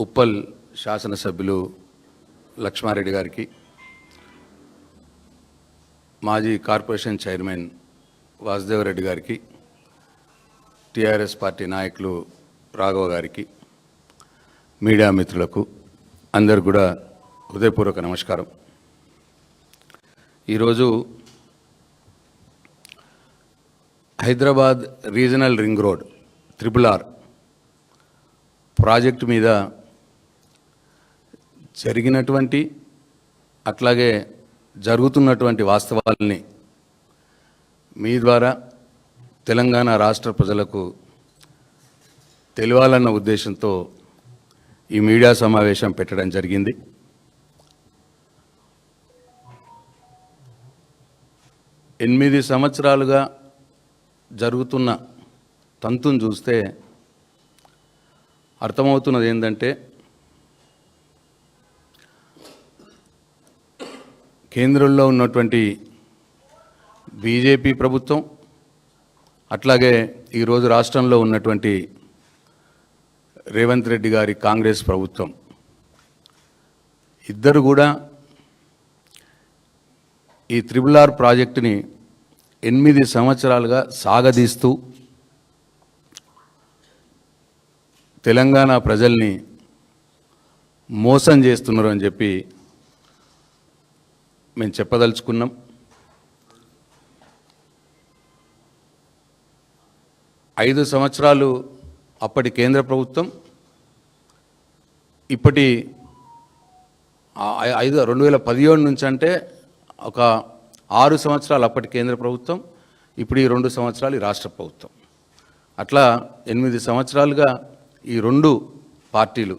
ఉప్పల్ శాసనసభ్యులు లక్ష్మారెడ్డి గారికి, మాజీ కార్పొరేషన్ చైర్మన్ వాసుదేవరెడ్డి గారికి, టీఆర్ఎస్ పార్టీ నాయకులు రాఘవ గారికి, మీడియా మిత్రులకు అందరు కూడా హృదయపూర్వక నమస్కారం. ఈరోజు Hyderabad regional ring road RRR project మీద జరిగినటువంటి అట్లాగే జరుగుతున్నటువంటి వాస్తవాల్ని మీ ద్వారా తెలంగాణ రాష్ట్ర ప్రజలకు తెలియాలన్న ఉద్దేశంతో ఈ మీడియా సమావేశం పెట్టడం జరిగింది. ఎనిమిది సంవత్సరాలుగా జరుగుతున్న తంతును చూస్తే అర్థమవుతున్నది ఏంటంటే, కేంద్రంలో ఉన్నటువంటి బీజేపీ ప్రభుత్వం అట్లాగే ఈరోజు రాష్ట్రంలో ఉన్నటువంటి రేవంత్ రెడ్డి గారి కాంగ్రెస్ ప్రభుత్వం ఇద్దరు కూడా ఈ RRR ప్రాజెక్టుని 8 సంవత్సరాలుగా సాగదీస్తూ తెలంగాణ ప్రజల్ని మోసం చేస్తున్నారు అని చెప్పి మేము చెప్పదలుచుకున్నాం. ఐదు సంవత్సరాలు అప్పటి కేంద్ర ప్రభుత్వం, ఇప్పటి 2017 నుంచి అంటే ఒక 6 సంవత్సరాలు అప్పటి కేంద్ర ప్రభుత్వం, ఇప్పుడు ఈ 2 సంవత్సరాలు ఈ రాష్ట్ర ప్రభుత్వం. అట్లా 8 సంవత్సరాలుగా ఈ 2 పార్టీలు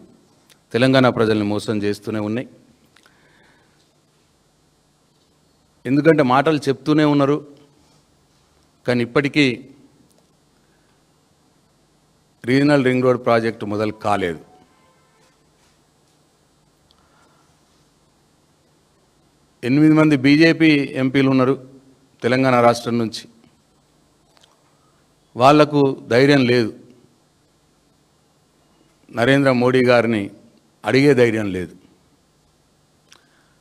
తెలంగాణ ప్రజల్ని మోసం చేస్తూనే ఉన్నాయి. ఎందుకంటే మాటలు చెప్తూనే ఉన్నారు, కానీ ఇప్పటికీ రీజనల్ రింగ్ రోడ్ ప్రాజెక్టు మొదలు కాలేదు. ఎనిమిది మంది బీజేపీ ఎంపీలు ఉన్నారు తెలంగాణ రాష్ట్రం నుంచి. వాళ్లకు ధైర్యం లేదు, నరేంద్ర మోడీ గారిని అడిగే ధైర్యం లేదు.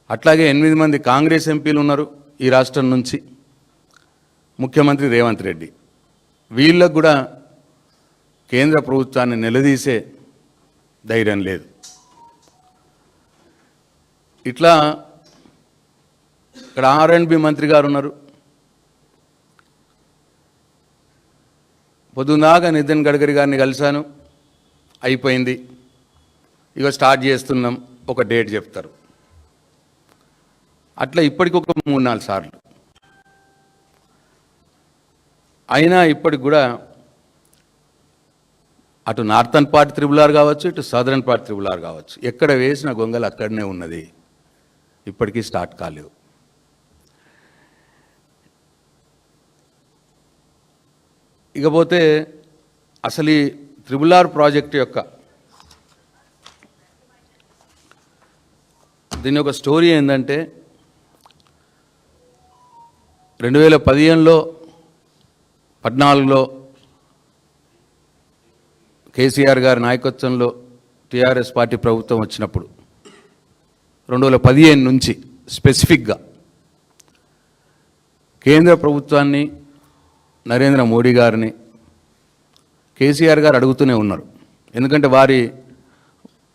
అట్లాగే 8 మంది కాంగ్రెస్ ఎంపీలు ఉన్నారు ఈ రాష్ట్రం నుంచి, ముఖ్యమంత్రి రేవంత్ రెడ్డి. వీళ్ళకు కూడా కేంద్ర ప్రభుత్వాన్ని నిలదీసే ధైర్యం లేదు. ఇట్లా ఇక్కడ R&B మంత్రి గారు ఉన్నారు. పొద్దున్నాక నితిన్ గడ్కరీ గారిని కలిశాను, అయిపోయింది, ఇక స్టార్ట్ చేస్తున్నాం, ఒక డేట్ చెప్తారు. అట్లా ఇప్పటికి ఒక 3-4 సార్లు అయినా ఇప్పటికి కూడా అటు నార్థన్ పార్ట్ RRR కావచ్చు, ఇటు సదరన్ పార్ట్ RRR కావచ్చు, ఎక్కడ వేసిన గొంగలు అక్కడనే ఉన్నది, ఇప్పటికీ స్టార్ట్ కాలేవు. ఇకపోతే అసలు ఈ RRR ప్రాజెక్టు యొక్క దీని యొక్క స్టోరీ ఏంటంటే, 2015లో 14లో కేసీఆర్ గారి నాయకత్వంలో టీఆర్ఎస్ పార్టీ ప్రభుత్వం వచ్చినప్పుడు 2015 నుంచి స్పెసిఫిక్గా కేంద్ర ప్రభుత్వాన్ని, నరేంద్ర మోడీ గారిని కేసీఆర్ గారు అడుగుతూనే ఉన్నారు. ఎందుకంటే వారి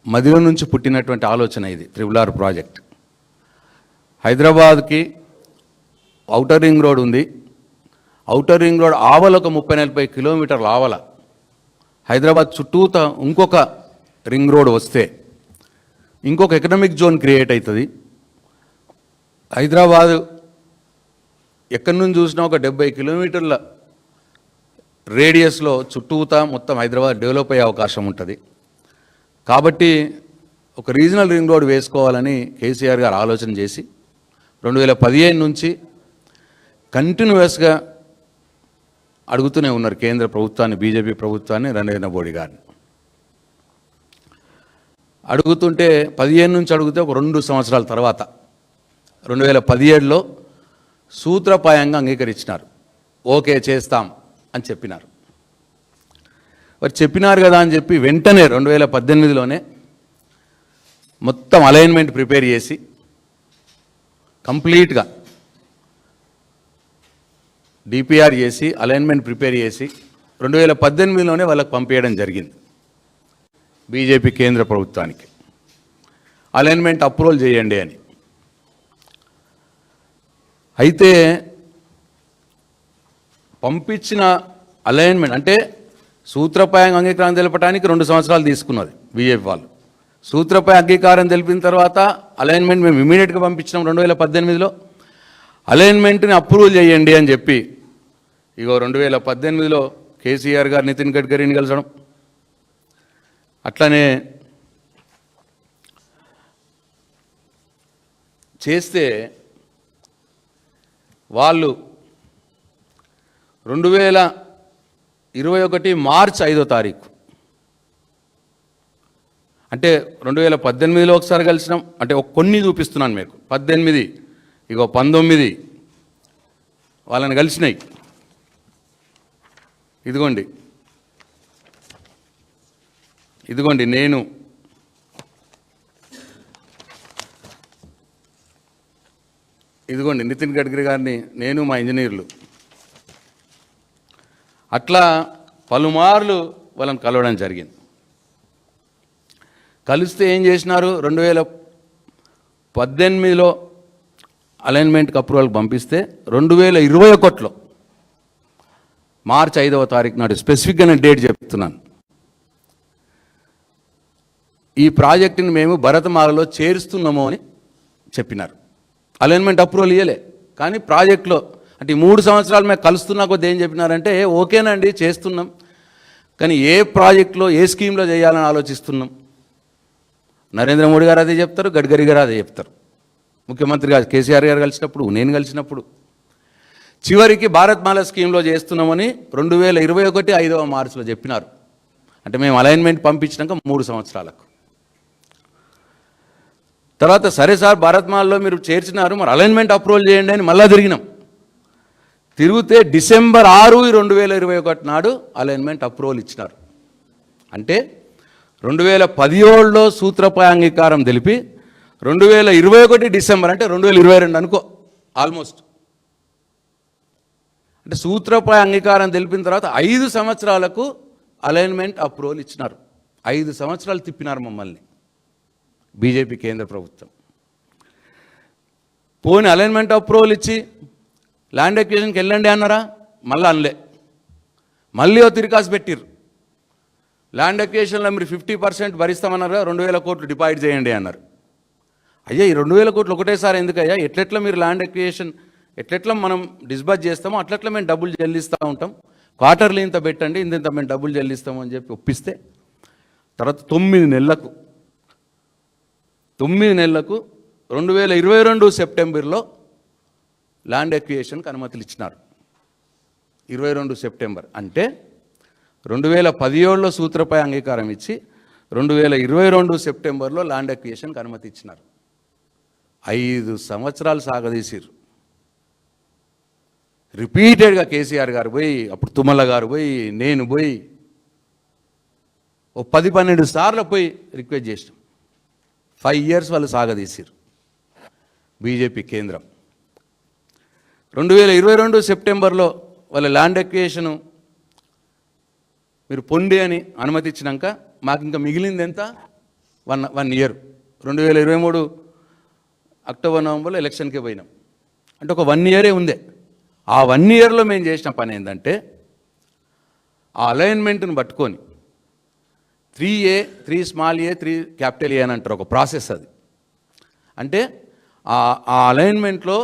మదిలో నుంచి పుట్టినటువంటి ఆలోచన ఇది RRR ప్రాజెక్ట్. హైదరాబాద్కి ఔటర్ రింగ్ రోడ్ ఉంది, ఔటర్ రింగ్ రోడ్ ఆవల ఒక 30-40 కిలోమీటర్ల ఆవల హైదరాబాద్ చుట్టూత ఇంకొక రింగ్ రోడ్ వస్తే ఇంకొక ఎకనామిక్ జోన్ క్రియేట్ అవుతుంది. హైదరాబాద్ ఎక్కడి నుంచి చూసినా ఒక 70 కిలోమీటర్ల రేడియస్లో చుట్టూతా మొత్తం హైదరాబాద్ డెవలప్ అయ్యే అవకాశం ఉంటుంది. కాబట్టి ఒక రీజనల్ రింగ్ రోడ్ వేసుకోవాలని కేసీఆర్ గారు ఆలోచన చేసి 2015 నుంచి కంటిన్యూస్గా అడుగుతూనే ఉన్నారు కేంద్ర ప్రభుత్వాన్ని, బీజేపీ ప్రభుత్వాన్ని, నరేంద్ర మోడీ గారిని. అడుగుతుంటే 15 నుంచి అడిగితే ఒక 2 సంవత్సరాల తర్వాత 2017లో సూత్రప్రాయంగా అంగీకరించినారు. ఓకే చేస్తాం అని చెప్పినారు. మరి చెప్పినారు కదా అని చెప్పి వెంటనే 2018లోనే మొత్తం అలైన్మెంట్ ప్రిపేర్ చేసి కంప్లీట్గా డిపిఆర్ చేసి అలైన్మెంట్ ప్రిపేర్ చేసి 2018లోనే వాళ్ళకి పంపించడం జరిగింది బీజేపీ కేంద్ర ప్రభుత్వానికి. అలైన్మెంట్ అప్రూవల్ చేయండి అని. అయితే పంపించిన అలైన్మెంట్ అంటే సూత్రప్రాయంగా అంగీకారం తెలపడానికి 2 సంవత్సరాలు తీసుకున్నది బీజేపీ వాళ్ళు. సూత్రప్రాయ అంగీకారం తెలిపిన తర్వాత అలైన్మెంట్ మేము ఇమీడియట్గా పంపించినాం 2018లో. అలైన్మెంట్ని అప్రూవల్ చేయండి అని చెప్పి ఇగో 2018లో కేసీఆర్ గారు నితిన్ గడ్కరీని కలిసడం, అట్లనే చేస్తే వాళ్ళు 2021 మార్చి 5వ తారీఖు అంటే 2018లో ఒకసారి కలిసినాం. అంటే కొన్ని చూపిస్తున్నాను మీకు. 18 ఇగో 19 వాళ్ళని కలిసినాయి. ఇదిగోండి నేను నితిన్ గడ్కరీ గారిని, నేను మా ఇంజనీర్లు అట్లా పలుమార్లు వాళ్ళని కలవడం జరిగింది. కలిస్తే ఏం చేసినారు, 2018లో అలైన్మెంట్కి అప్రూవల్కి పంపిస్తే 2021లో మార్చి 5వ తారీఖు నాడు స్పెసిఫిక్గా నేను డేట్ చెప్తున్నాను, ఈ ప్రాజెక్టుని మేము భరతమాలలో చేరుస్తున్నాము అని చెప్పినారు. అలైన్మెంట్ అప్రూవల్ ఇవ్వలే, కానీ ప్రాజెక్టులో అంటే 3 సంవత్సరాలు మేము కలుస్తున్నా కొద్ది ఏం చెప్పినారంటే ఓకేనండి చేస్తున్నాం, కానీ ఏ ప్రాజెక్టులో ఏ స్కీమ్లో చేయాలని ఆలోచిస్తున్నాం. నరేంద్ర మోడీ గారు అదే చెప్తారు, గడ్కరీ గారు అదే చెప్తారు. ముఖ్యమంత్రి గారు కేసీఆర్ గారు కలిసినప్పుడు, నేను కలిసినప్పుడు చివరికి భారత్మాల స్కీమ్లో చేస్తున్నామని 2021 5వ మార్చిలో చెప్పినారు. అంటే మేము అలైన్మెంట్ పంపించినాక 3 సంవత్సరాలకు తర్వాత సరే సార్ భారత్మాలలో మీరు చేర్చినారు, మరి అలైన్మెంట్ అప్రూవల్ చేయండి అని మళ్ళీ తిరిగితే డిసెంబర్ 6, 2021 నాడు అలైన్మెంట్ అప్రూవల్ ఇచ్చినారు. అంటే 2017లో సూత్రప్రాయ అంగీకారం తెలిపి 2021 డిసెంబర్ అంటే 2022 అనుకో ఆల్మోస్ట్. అంటే సూత్రప్రాయ అంగీకారం తెలిపిన తర్వాత 5 సంవత్సరాలకు అలైన్మెంట్ అప్రూవల్ ఇచ్చినారు. 5 సంవత్సరాలు తిప్పినారు మమ్మల్ని బీజేపీ కేంద్ర ప్రభుత్వం. పోని అలైన్మెంట్ అప్రూవల్ ఇచ్చి ల్యాండ్ ఎక్విజిషన్కి వెళ్ళండి అన్నారా, మళ్ళీ అనలే. మళ్ళీ తిరికాసు పెట్టిర్రు. ల్యాండ్ ఎక్విజిషన్లో మీరు 50% భరిస్తామన్నారా, 2000 కోట్లు డిపాజిట్ చేయండి అన్నారు. అయ్యా ఈ 2000 కోట్లు ఒకటేసారి ఎందుకయ్యా, ఎట్లెట్లా మీరు ల్యాండ్ ఎక్విజిషన్ ఎట్లెట్లా మనం డిస్బర్స్ చేస్తామో అట్లట్లా మేము డబ్బులు చెల్లిస్తూ ఉంటాం, క్వార్టర్లీ ఇంత పెట్టండి, ఇంత మేము డబ్బులు చెల్లిస్తాము అని చెప్పి ఒప్పిస్తే తర్వాత 9 నెలలకు 2022 సెప్టెంబర్లో ల్యాండ్ ఎక్విజిషన్కి అనుమతులు ఇచ్చినారు. 22 సెప్టెంబర్ అంటే 2017లో సూత్రప్రాయ అంగీకారం ఇచ్చి 2022 సెప్టెంబర్లో ల్యాండ్ ఎక్విజిషన్కి అనుమతి ఇచ్చినారు. 5 సంవత్సరాలు సాగదీసిరు. రిపీటెడ్గా కేసీఆర్ గారు పోయి, అప్పుడు తుమ్మల గారు పోయి, నేను పోయి 10-12 సార్లు పోయి రిక్వెస్ట్ చేసినాం. 5 years వాళ్ళు సాగదీసిరు బీజేపీ కేంద్రం. 2022 సెప్టెంబర్లో వాళ్ళ ల్యాండ్ ఎక్విజిషన్ మీరు పొండి అని అనుమతి ఇచ్చినాక మాకు ఇంకా మిగిలింది ఎంత, 1 year. 2023 అక్టోబర్ నవంబర్లో ఎలక్షన్కే పోయినాం. అంటే ఒక 1 year ఉందే. ఆ 1 yearలో మేము చేసిన పని ఏంటంటే ఆ అలైన్మెంట్ను పట్టుకొని 3A 3 small a 3 capital A అని అంటారు, ఒక ప్రాసెస్ అది. అంటే ఆ అలైన్మెంట్లో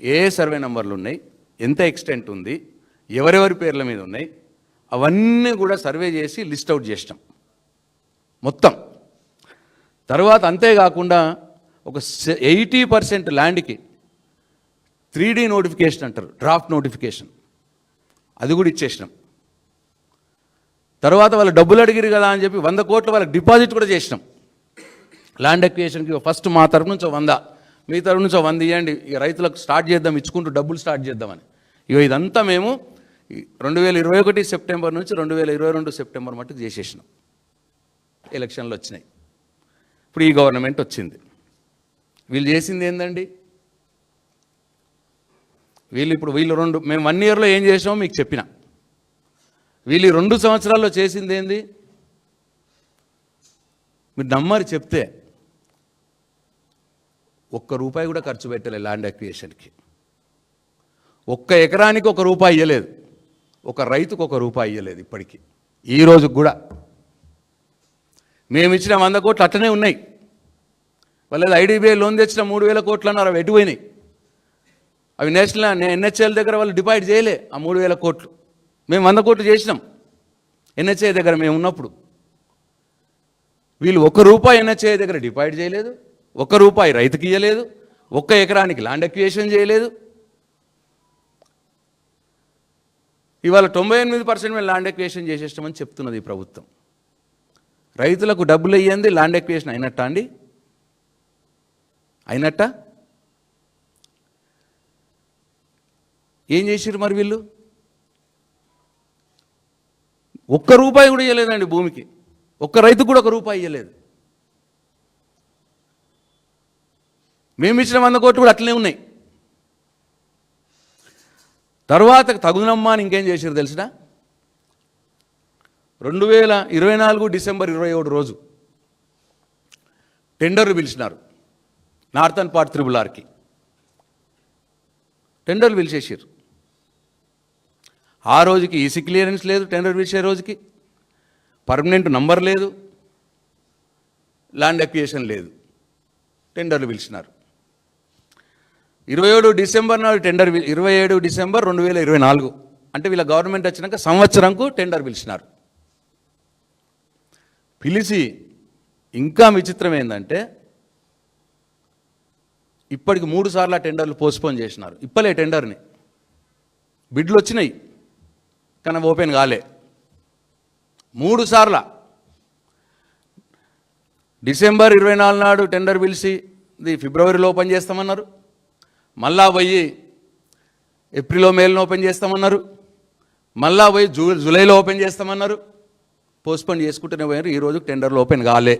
ఏ సర్వే నెంబర్లు ఉన్నాయి, ఎంత ఎక్స్టెంట్ ఉంది, ఎవరెవరి పేర్ల మీద ఉన్నాయి, అవన్నీ కూడా సర్వే చేసి లిస్ట్ అవుట్ చేసినాం మొత్తం. తర్వాత అంతేకాకుండా ఒక 80% ల్యాండ్కి 3D నోటిఫికేషన్ అంటారు, డ్రాఫ్ట్ నోటిఫికేషన్, అది కూడా ఇచ్చేసినాం. తర్వాత వాళ్ళు డబ్బులు అడిగిరు కదా అని చెప్పి 100 కోట్లు వాళ్ళకి డిపాజిట్ కూడా చేసినాం ల్యాండ్ ఎక్విజిషన్కి. ఫస్ట్ మా తరఫు నుంచి 100, మీ తరఫు నుంచి 100 ఇవ్వండి, ఇక రైతులకు స్టార్ట్ చేద్దాం, ఇచ్చుకుంటూ డబ్బులు స్టార్ట్ చేద్దామని. ఇక ఇదంతా మేము 2021 సెప్టెంబర్ నుంచి 2022 సెప్టెంబర్ మట్టుకు చేసేసినాం. ఎలక్షన్లు వచ్చినాయి. ఇప్పుడు ఈ గవర్నమెంట్ వచ్చింది. వీళ్ళు చేసింది ఏందండి? వీళ్ళు మేము 1 ఇయర్లో ఏం చేసామో మీకు చెప్పిన. వీళ్ళు 2 సంవత్సరాల్లో చేసింది ఏంది? మీరు నమ్మరు చెప్తే. ₹1 కూడా ఖర్చు పెట్టలే ల్యాండ్ అక్విజిషన్కి. 1 ఎకరానికి ₹1 ఇవ్వలేదు. ఒక రైతుకు ₹1 ఇవ్వలేదు ఇప్పటికీ, ఈ రోజుకు కూడా. మేము ఇచ్చిన 100 కోట్లు అట్లనే ఉన్నాయి. వాళ్ళది ఐడిబిఐ లోన్ తెచ్చిన 3,000 కోట్లు అన్నారు, అవి ఎటుపోయినాయి? అవి నేషనల్ ఎన్హెచ్ఎల్ దగ్గర వాళ్ళు డిపాజిట్ చేయలే. ఆ 3,000 కోట్లు మేము 100 కోట్లు చేసినాం ఎన్హెచ్ఐ దగ్గర మేము ఉన్నప్పుడు. వీళ్ళు ₹1 ఎన్హెచ్ఐ దగ్గర డిపాజిట్ చేయలేదు, ₹1 రైతుకి ఇవ్వలేదు, 1 ఎకరానికి ల్యాండ్ అక్విజిషన్ చేయలేదు. ఇవాళ 98% మేము ల్యాండ్ అక్విజిషన్ చేసేస్తామని చెప్తున్నది ఈ ప్రభుత్వం. రైతులకు డబ్బులు ఇయ్యంది ల్యాండ్ అక్విజిషన్ అయినట్టా అండి? అయినట్టా? ఏం చేసిర్రు మరి వీళ్ళు? ₹1 కూడా ఇవ్వలేదండి భూమికి. 1 రైతు కూడా ₹1 ఇవ్వలేదు. మేము ఇచ్చిన 100 కోట్లు కూడా అట్లనే ఉన్నాయి. తర్వాత తగునమ్మా అని ఇంకేం చేశారు తెలిసిన? 2024 డిసెంబర్ 27 రోజు టెండర్లు పిలిచినారు నార్థన్ పార్ట్ త్రిబుల్-ఆర్కి. టెండర్లు పిలిచేసారు. ఆ రోజుకి ఈసీ క్లియరెన్స్ లేదు, టెండర్ పిలిచే రోజుకి పర్మనెంట్ నంబర్ లేదు, ల్యాండ్ అక్విజిషన్ లేదు. టెండర్లు పిలిచినారు. 27 డిసెంబర్ నాడు టెండర్, 27 డిసెంబర్ 2024 అంటే వీళ్ళ గవర్నమెంట్ వచ్చినాక సంవత్సరంకు టెండర్ పిలిచినారు. పిలిచి ఇంకా విచిత్రం ఏంటంటే ఇప్పటికి 3 సార్లు టెండర్లు పోస్ట్పోన్ చేసినారు. ఇప్పలే టెండర్ని. బిడ్లు వచ్చినాయి కానీ ఓపెన్ కాలే. 3 సార్ల డిసెంబర్ 24 నాడు టెండర్ పిలిచి ఫిబ్రవరిలో ఓపెన్ చేస్తామన్నారు. మళ్ళా పోయి ఏప్రిల్లో మేలో ఓపెన్ చేస్తామన్నారు. మళ్ళా పోయి జూలైలో ఓపెన్ చేస్తామన్నారు. పోస్ట్పోన్ చేసుకుంటూనే పోయారు. ఈరోజు టెండర్లు ఓపెన్ కాలే.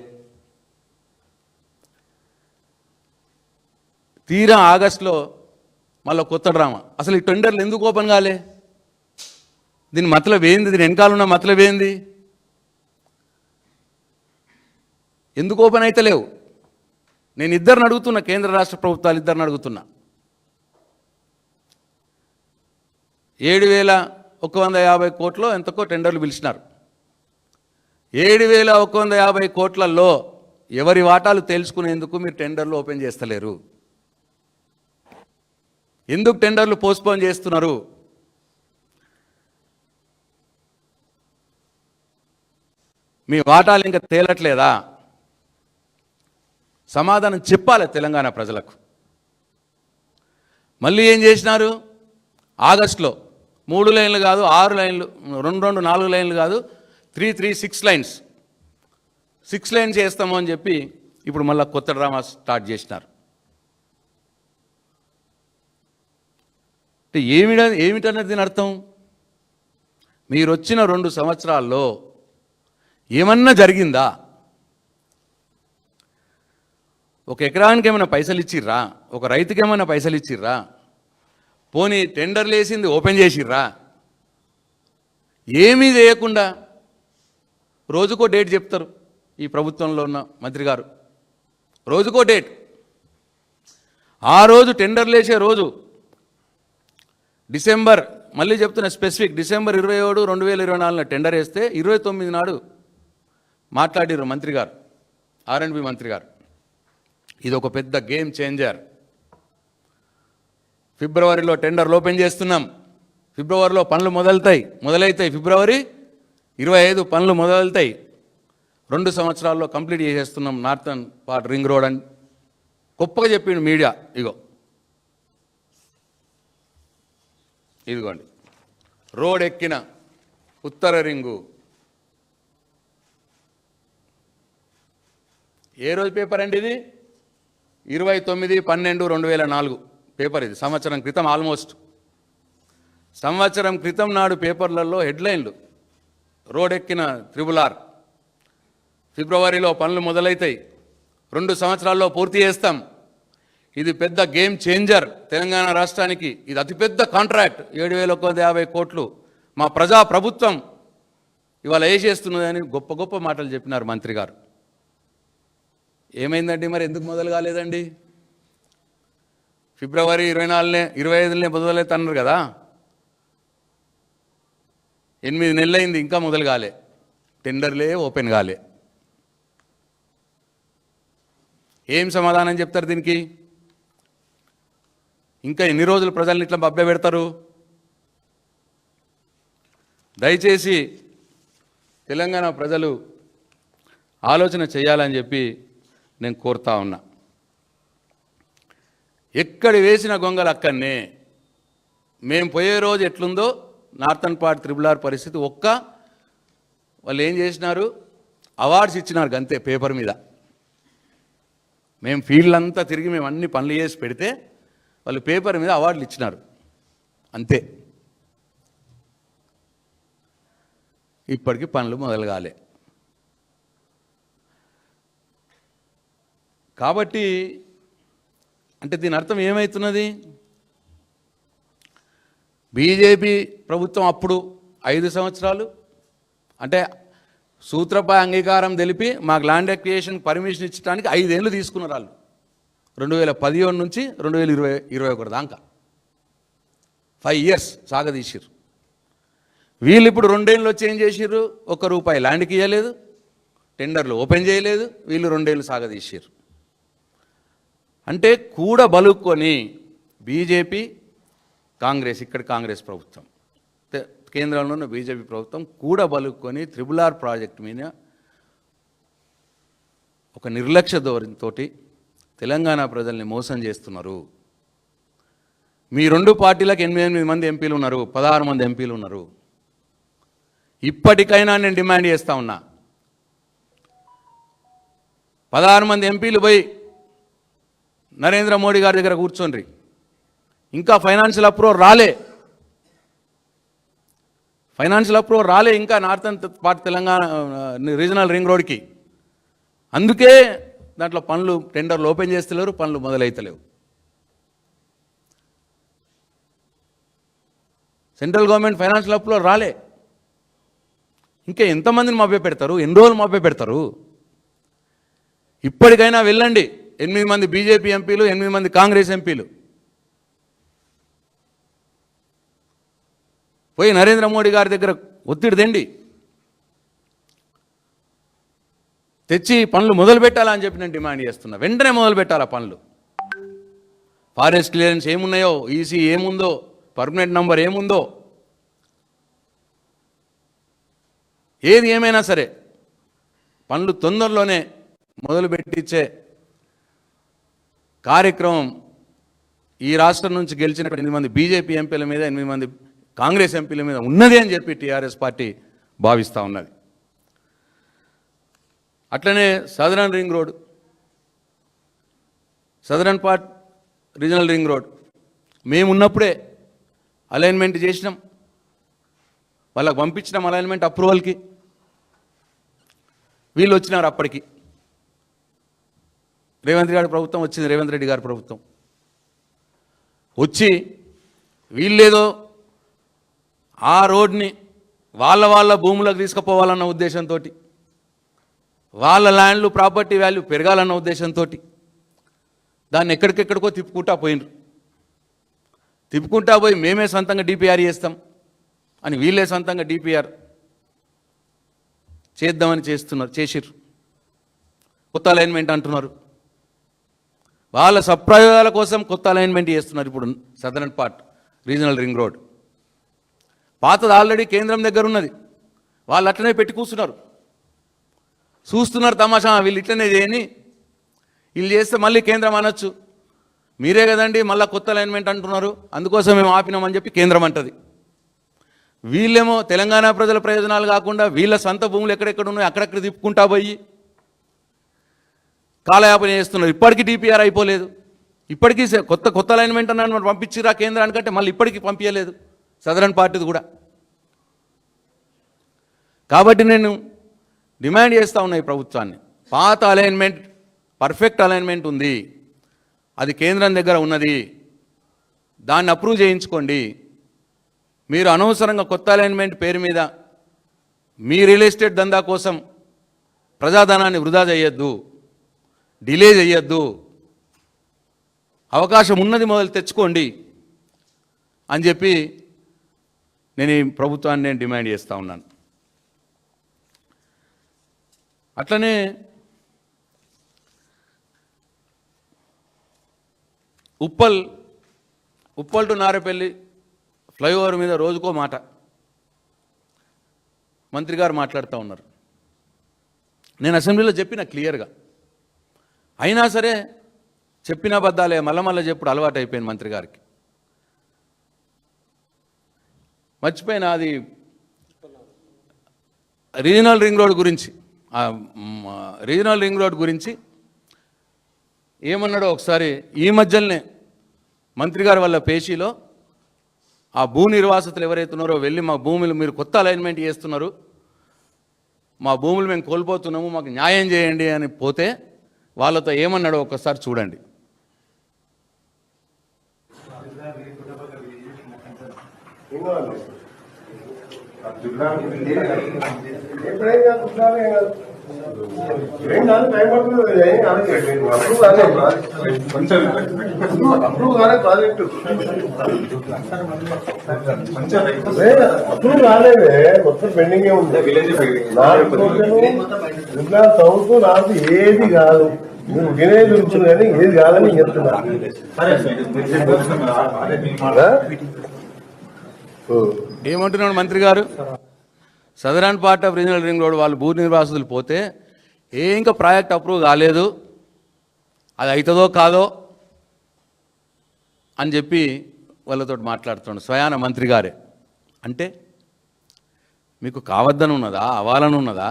తీరా ఆగస్టులో మళ్ళీ కొత్త డ్రామా. అసలు ఈ టెండర్లు ఎందుకు ఓపెన్ కాలే? దీని మతలబ్ ఏంది? దీని వెనకాల ఉన్న మతలబ్ ఏంది? ఎందుకు ఓపెన్ అయితే లేవు? నేను ఇద్దరిని అడుగుతున్నా, కేంద్ర రాష్ట్ర ప్రభుత్వాలు ఇద్దరిని అడుగుతున్నా. 7,150 కోట్లో ఎంతకో టెండర్లు పిలిచినారు. 7,150 కోట్లలో ఎవరి వాటాలు తెలుసుకునేందుకు మీరు టెండర్లు ఓపెన్ చేస్తలేరు. ఎందుకు టెండర్లు పోస్ట్పోన్ చేస్తున్నారు? మీ వాటాలు ఇంకా తేలట్లేదా? సమాధానం చెప్పాలి తెలంగాణ ప్రజలకు. మళ్ళీ ఏం చేసినారు? ఆగస్టులో 3 లైన్లు కాదు 6 లైన్లు, 4 లైన్లు కాదు 6 లైన్స్, 6 లైన్స్ చేస్తాము అని చెప్పి ఇప్పుడు మళ్ళీ కొత్త డ్రామా స్టార్ట్ చేసినారు. అంటే ఏమిటన్నది దీని అర్థం? మీరు వచ్చిన 2 సంవత్సరాల్లో ఏమన్నా జరిగిందా? ఒక ఎకరానికి ఏమైనా పైసలు ఇచ్చిర్రా? ఒక రైతుకి ఏమైనా పైసలు ఇచ్చిర్రా? పోనీ టెండర్లు వేసింది ఓపెన్ చేసిర్రా? ఏమీ చేయకుండా రోజుకో డేట్ చెప్తారు ఈ ప్రభుత్వంలో ఉన్న మంత్రి గారు. రోజుకో డేట్. ఆ రోజు టెండర్లు వేసే రోజు డిసెంబర్, మళ్ళీ చెప్తున్న స్పెసిఫిక్, డిసెంబర్ 27, 2024 టెండర్ వేస్తే 29 నాడు మాట్లాడిర్రు మంత్రి గారు, R&B మంత్రి గారు. ఇది ఒక పెద్ద గేమ్ చేంజర్. ఫిబ్రవరిలో టెండర్లు ఓపెన్ చేస్తున్నాం. ఫిబ్రవరిలో పనులు మొదలవుతాయి. ఫిబ్రవరి 25 పనులు మొదలవుతాయి. 2 సంవత్సరాల్లో కంప్లీట్ చేసేస్తున్నాం నార్థన్ పార్ట్ రింగ్ రోడ్ అని గొప్పగా చెప్పిండు మీడియా. ఇదిగోండి రోడ్ ఎక్కిన ఉత్తర రింగు. ఏ రోజు పేపర్ అండి ఇది? 29/12/2004 పేపర్ ఇది. సంవత్సరం క్రితం, ఆల్మోస్ట్ సంవత్సరం క్రితం నాడు పేపర్లలో హెడ్లైన్లు. రోడ్ ఎక్కిన త్రిబుల్-ఆర్, ఫిబ్రవరిలో పనులు మొదలవుతాయి, 2 సంవత్సరాల్లో పూర్తి చేస్తాం. ఇది పెద్ద గేమ్ చేంజర్ తెలంగాణ రాష్ట్రానికి. ఇది అతిపెద్ద కాంట్రాక్ట్, 7,150 కోట్లు మా ప్రజా ప్రభుత్వం ఇవాళ వేసేస్తున్నదని గొప్ప గొప్ప మాటలు చెప్పినారు మంత్రి గారు. ఏమైందండి మరి, ఎందుకు మొదలు కాలేదండి? ఫిబ్రవరి 24నే 25నే మొదలైతే అన్నారు కదా, 8 నెలలైంది, ఇంకా మొదలు కాలే, టెండర్లే ఓపెన్ కాలే. ఏం సమాధానం చెప్తారు దీనికి? ఇంకా ఎన్ని రోజులు ప్రజల్ని ఇట్లా మభ్యపెడతారు? దయచేసి తెలంగాణ ప్రజలు ఆలోచన చేయాలని చెప్పి నేను కోరుతా ఉన్నా. ఎక్కడ వేసిన గొంగలు అక్కడనే. మేము పోయే రోజు ఎట్లుందో నార్థన్ పార్ట్ RRR పరిస్థితి. వాళ్ళు ఏం చేసినారు, అవార్డ్స్ ఇచ్చినారు అంతే పేపర్ మీద. మేము ఫీల్డ్ అంతా తిరిగి మేము అన్ని పనులు చేసి పెడితే వాళ్ళు పేపర్ మీద అవార్డులు ఇచ్చినారు అంతే. ఇప్పటికీ పనులు మొదలు కాలే. కాబట్టి అంటే దీని అర్థం ఏమవుతున్నది? బీజేపీ ప్రభుత్వం అప్పుడు 5 సంవత్సరాలు అంటే సూత్రపాయ అంగీకారం తెలిపి మాకు ల్యాండ్ అక్విజిషన్ పర్మిషన్ ఇచ్చడానికి 5 ఏళ్ళు తీసుకున్నారు వాళ్ళు. 2017 నుంచి 2021 దాకా 5 years సాగదీసిర్రు. వీళ్ళు ఇప్పుడు 2 ఏళ్ళు వచ్చి ఏం చేసిర్రు? ₹1 ల్యాండ్కి ఇవ్వలేదు, టెండర్లు ఓపెన్ చేయలేదు, వీళ్ళు 2 ఏళ్ళు సాగదీసిర్రు. అంటే కూడా బలుక్కొని బీజేపీ కాంగ్రెస్, ఇక్కడ కాంగ్రెస్ ప్రభుత్వం, కేంద్రంలో ఉన్న బీజేపీ ప్రభుత్వం కూడా బలుక్కొని RRR ప్రాజెక్టు మీద ఒక నిర్లక్ష్య ధోరణితో తెలంగాణ ప్రజల్ని మోసం చేస్తున్నారు. మీ 2 పార్టీలకు 8 మంది ఎంపీలు ఉన్నారు, 16 మంది ఎంపీలు ఉన్నారు. ఇప్పటికైనా నేను డిమాండ్ చేస్తా ఉన్నా, 16 మంది ఎంపీలు పోయి నరేంద్ర మోడీ గారి దగ్గర కూర్చోండి. ఇంకా ఫైనాన్షియల్ అప్రూవల్ రాలే, ఇంకా northern part Telangana regional ring రోడ్కి. అందుకే దాంట్లో పనులు టెండర్లు ఓపెన్ చేస్తలేరు, పనులు మొదలైతలేవు. సెంట్రల్ గవర్నమెంట్ ఫైనాన్షియల్ అప్రూవల్ రాలే. ఇంకా ఎంతమందిని మభ్య పెడతారు? ఎన్ని రోజులు మభ్య పెడతారు? ఇప్పటికైనా వెళ్ళండి. 8 మంది బీజేపీ ఎంపీలు, 8 మంది కాంగ్రెస్ ఎంపీలు పోయి నరేంద్ర మోడీ గారి దగ్గర ఒత్తిడి తెచ్చి పనులు మొదలు పెట్టాలని చెప్పి నేను డిమాండ్ చేస్తున్నా. వెంటనే మొదలు పెట్టాలా పనులు. ఫారెస్ట్ క్లియరెన్స్ ఏమున్నాయో, ఈసీ ఏముందో, పర్మనెంట్ నంబర్ ఏముందో, ఏది ఏమైనా సరే పనులు తొందరలోనే మొదలు పెట్టించే కార్యక్రమం ఈ రాష్ట్రం నుంచి గెలిచిన 8 మంది బీజేపీ ఎంపీల మీద, 8 మంది కాంగ్రెస్ ఎంపీల మీద ఉన్నది అని చెప్పి టీఆర్ఎస్ పార్టీ భావిస్తూ ఉన్నది. అట్లనే southern ring road, southern part regional ring road మేమున్నప్పుడే అలైన్మెంట్ చేసినాం, వాళ్ళకి పంపించినాం అలైన్మెంట్ అప్రూవల్కి. వీళ్ళు వచ్చినారు అప్పటికి. రేవంత్ రెడ్డి ప్రభుత్వం వచ్చింది, రేవంత్ రెడ్డి గారి ప్రభుత్వం వచ్చి వీళ్ళేదో ఆ రోడ్ని వాళ్ళ భూములకు తీసుకుపోవాలన్న ఉద్దేశంతో, వాళ్ళ ల్యాండ్లు ప్రాపర్టీ వాల్యూ పెరగాలన్న ఉద్దేశంతో దాన్ని ఎక్కడికెక్కడికో తిప్పుకుంటా పోయి మేమే సొంతంగా డిపిఆర్ చేస్తాం అని వీళ్ళే సొంతంగా డిపిఆర్ చేద్దామని చేసిర్రు. కొత్త అలైన్మెంట్ అంటున్నారు. వాళ్ళ సప్రయోగాల కోసం కొత్త అలైన్మెంట్ చేస్తున్నారు. ఇప్పుడు southern part regional ring road పాతది ఆల్రెడీ కేంద్రం దగ్గర ఉన్నది, వాళ్ళు అట్లనే పెట్టి కూర్చున్నారు, చూస్తున్నారు తమాషా. వీళ్ళు ఇట్లనే చేయని, వీళ్ళు చేస్తే మళ్ళీ కేంద్రం అనొచ్చు, మీరే కదండి మళ్ళీ కొత్త అలైన్మెంట్ అంటున్నారు, అందుకోసం మేము ఆపినామని చెప్పి కేంద్రం అంటది. వీళ్ళేమో తెలంగాణ ప్రజల ప్రయోజనాలు కాకుండా వీళ్ళ సొంత భూములు ఎక్కడెక్కడ ఉన్నాయో అక్కడెక్కడ తిప్పుకుంటా పోయి కాలయాపన చేస్తున్నారు. ఇప్పటికీ డిపిఆర్ అయిపోలేదు. ఇప్పటికీ కొత్త అలైన్మెంట్ అన్నాను పంపించిరా కేంద్రానికంటే మళ్ళీ ఇప్పటికీ పంపించలేదు సదరన్ పార్టీది కూడా. కాబట్టి నేను డిమాండ్ చేస్తూ ఉన్నా ఈ ప్రభుత్వాన్ని, పాత అలైన్మెంట్ పర్ఫెక్ట్ అలైన్మెంట్ ఉంది, అది కేంద్రం దగ్గర ఉన్నది, దాన్ని అప్రూవ్ చేయించుకోండి. మీరు అనవసరంగా కొత్త అలైన్మెంట్ పేరు మీద మీ రియల్ ఎస్టేట్ దందా కోసం ప్రజాధనాన్ని వృధా చేయొద్దు, డిలే చేయొద్దు, అవకాశం ఉన్నది మొదలు తెచ్చుకోండి అని చెప్పి నేను ఈ ప్రభుత్వాన్ని నేను డిమాండ్ చేస్తూ ఉన్నాను. అట్లనే ఉప్పల్ టు నారేపల్లి ఫ్లైఓవర్ మీద రోజుకో మాట మంత్రి గారు మాట్లాడుతూ ఉన్నారు. నేను అసెంబ్లీలో చెప్పిన క్లియర్గా, అయినా సరే చెప్పిన అబద్ధాలే మళ్ళా చెప్పుడు అలవాటు అయిపోయింది మంత్రి గారికి. మర్చిపోయిన అది రీజనల్ రింగ్ రోడ్ గురించి ఏమన్నాడో ఒకసారి ఈ మధ్యలోనే మంత్రి గారి వల్ల పేషీలో ఆ భూ నిర్వాసితులు ఎవరైతే ఉన్నారో వెళ్ళి మా భూములు మీరు కొత్త అలైన్మెంట్ చేస్తున్నారు, మా భూములు మేము కోల్పోతున్నాము, మాకు న్యాయం చేయండి అని పోతే వాళ్ళతో ఏమన్నాడో ఒకసారి చూడండి. ప్రాజెక్టు అప్పుడు రాలేదే, మొత్తం పెండింగ్ ఉంది. సౌత్ నార్త్ ఏది కాదు, మీరు వినేది ఉంటుంది కానీ ఏది కాదని చెప్తున్నా. ఏమంటున్నాడు మంత్రి గారు? Southern part of regional ring road వాళ్ళు భూ నిర్వాసితులు పోతే ఇంకా ప్రాజెక్ట్ అప్రూవ్ కాలేదు, అది అవుతుందో కాదో అని చెప్పి వాళ్ళతో మాట్లాడుతున్నాడు స్వయాన మంత్రి గారే. అంటే మీకు కావద్దని ఉన్నదా, అవ్వాలని ఉన్నదా?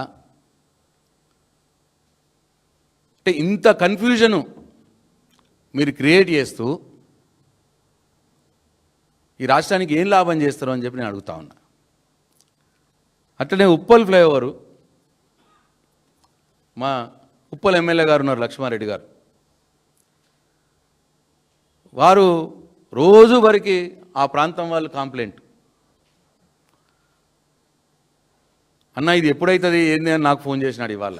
అంటే ఇంత కన్ఫ్యూజను మీరు క్రియేట్ చేస్తూ ఈ రాష్ట్రానికి ఏం లాభం చేస్తారు అని చెప్పి నేను అడుగుతా ఉన్నా. అట్లనే ఉప్పల్ ఫ్లైఓవరు, మా ఉప్పల్ ఎమ్మెల్యే గారు ఉన్నారు లక్ష్మారెడ్డి గారు, వారు రోజు వరకు ఆ ప్రాంతం వాళ్ళు కంప్లైంట్, అన్న ఇది ఎప్పుడైతుంది ఏంది అని నాకు ఫోన్ చేసినాడు ఇవాళ.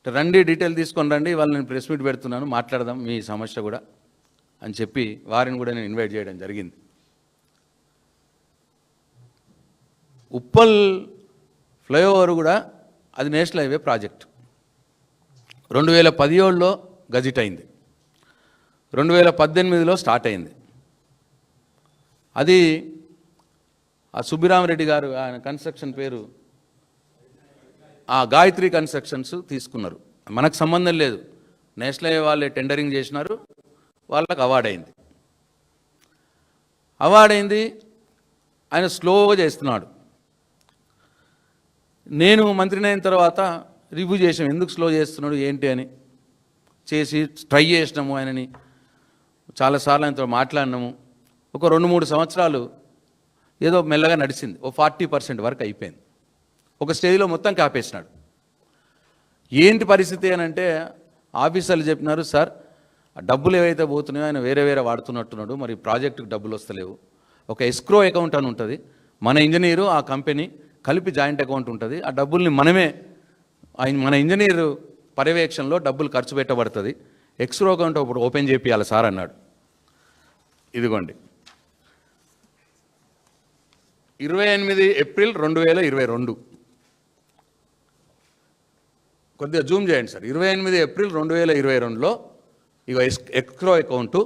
రండి డీటెయిల్ తీసుకొని రండి, ఇవాళ నేను ప్రెస్ మీట్ పెడుతున్నాను, మాట్లాడదాం మీ సమస్య కూడా అని చెప్పి వారిని కూడా నేను ఇన్వైట్ చేయడం జరిగింది. ఉప్పల్ ఫ్లైఓవర్ కూడా అది నేషనల్ హైవే ప్రాజెక్ట్. 2017లో గజిట్ అయింది, 2018లో స్టార్ట్ అయింది. అది ఆ సుబ్బిరామరెడ్డి గారు ఆయన కన్స్ట్రక్షన్ పేరు గాయత్రి కన్స్ట్రక్షన్స్ తీసుకున్నారు. మనకు సంబంధం లేదు, నేషనల్ హైవే వాళ్ళే టెండరింగ్ చేసినారు, వాళ్ళకి అవార్డు అయింది. ఆయన స్లోగా చేస్తున్నాడు. నేను మంత్రిని అయిన తర్వాత రివ్యూ చేసాం, ఎందుకు స్లో చేస్తున్నాడు ఏంటి అని చేసి ట్రై చేసినాము. ఆయనని చాలాసార్లు ఆయనతో మాట్లాడినాము. ఒక 2-3 సంవత్సరాలు ఏదో మెల్లగా నడిచింది, ఓ 40% వరకు అయిపోయింది. ఒక స్టేజ్లో మొత్తం కాపేసినాడు. ఏంటి పరిస్థితి అని అంటే ఆఫీసర్లు చెప్పినారు, సార్ డబ్బులు ఏవైతే పోతున్నాయో ఆయన వేరే వాడుతున్నట్టున్నాడు, మరి ప్రాజెక్టుకు డబ్బులు వస్తలేవు. ఒక ఎస్క్రో అకౌంట్ అని ఉంటుంది, మన ఇంజనీరు ఆ కంపెనీ కలిపి జాయింట్ అకౌంట్ ఉంటుంది, ఆ డబ్బుల్ని మన ఇంజనీరు పర్యవేక్షణలో డబ్బులు ఖర్చు పెట్టబడుతుంది, ఎస్క్రో అకౌంట్ ఇప్పుడు ఓపెన్ చేపియాలి సార్ అన్నాడు. ఇదిగోండి 28 ఏప్రిల్ 2022, కొద్దిగా జూమ్ చేయండి సార్. 28 ఏప్రిల్ 2022లో ఇక ఎస్క్రో అకౌంటు